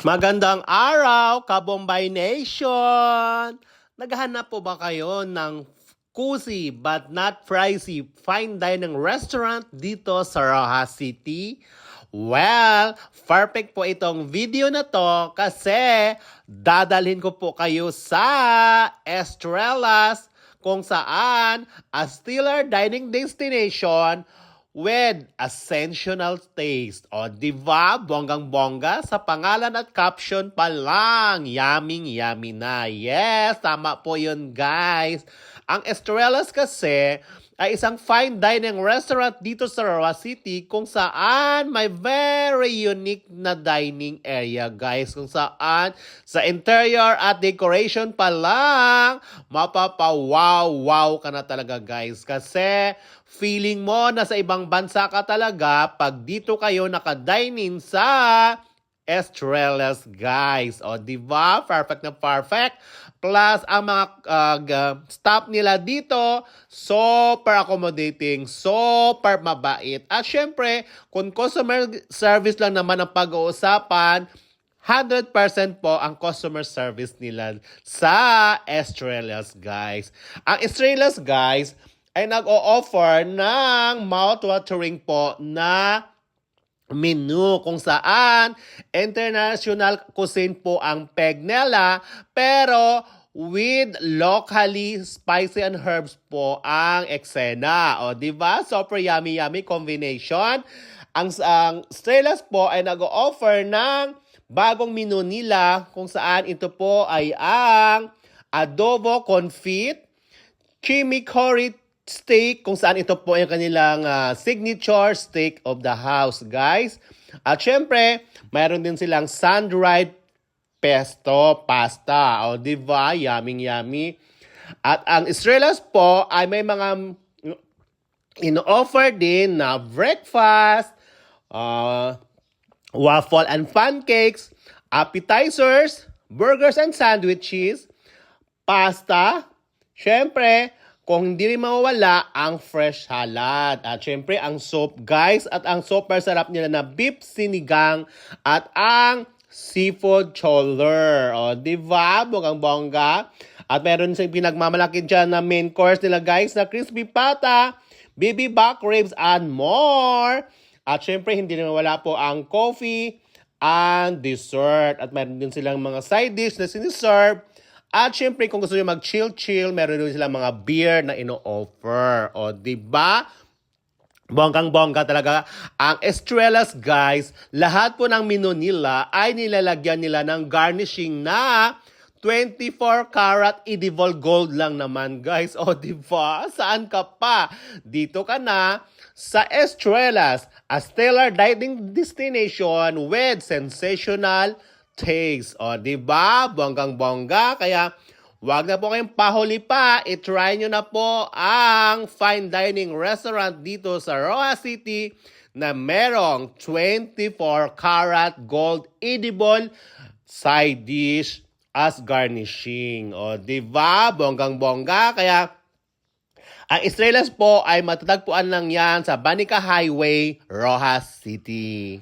Magandang araw, Kabombay Nation! Naghahanap po ba kayo ng cozy but not pricey fine dining restaurant dito sa Rojas City? Well, perfect po itong video na to kasi dadalhin ko po kayo sa Estrellas kung saan a stellar dining destination with ascensional taste. O, diba? Bonggang-bongga sa pangalan at caption pa lang. Yummy na. Yes, tama po yun, guys. Ang Estrellas kasi ay isang fine dining restaurant dito sa Rojas City kung saan may very unique na dining area, guys. Kung saan sa interior at decoration pa lang, mapapa-wow ka na talaga, guys. Kasi feeling mo na sa ibang bansa ka talaga pag dito kayo naka-dine-in sa Estrellas, guys. O, diba? Perfect na perfect. Plus, ang mga staff nila dito, super accommodating, super mabait. At syempre, kung customer service lang naman ang pag-uusapan, 100% po ang customer service nila sa Estrellas, guys. Ang Estrellas, guys, ay nag-o-offer ng mouth-watering po na menu kung saan international cuisine po ang peg nila pero with locally spicy and herbs po ang eksena. O, diba? Super yummy combination. Ang Estrellas po ay nag-o-offer ng bagong menu nila kung saan ito po ay ang adobo confit, chimichurri steak, kung saan ito po yung kanilang signature steak of the house, guys. At syempre, mayroon din silang sun-dried pesto pasta. O, diba? Yummy. At ang Estrellas po ay may mga in-offer din na breakfast, waffle and pancakes, appetizers, burgers and sandwiches, pasta, syempre, kung hindi rin mawawala ang fresh salad. At syempre, ang soup, guys. At ang super sarap nila na beef sinigang at ang seafood chowder. O, diba? Bonggang-bongga. At meron silang pinagmamalaki dyan na main course nila, guys, na crispy pata, baby back ribs, and more. At syempre, hindi rin mawala po ang coffee and dessert. At meron din silang mga side dish na siniserve. At syempre, kung gusto nyo mag-chill, meron din silang mga beer na ino-offer. O, diba? Bonggang-bongga talaga. Ang Estrellas, guys, lahat po ng menu nila ay nilalagyan nila ng garnishing na 24 karat edible gold lang naman, guys. O, diba? Saan ka pa? Dito ka na sa Estrellas, a stellar dining destination with sensational taste. O, diba? Bonggang-bongga. Kaya, wag na po kayong pahuli pa. I-try nyo na po ang fine dining restaurant dito sa Rojas City na merong 24 karat gold edible side dish as garnishing. O, diba? Bonggang-bongga. Kaya, ang Estrellas po ay matatagpuan lang yan sa Banica Highway, Rojas City.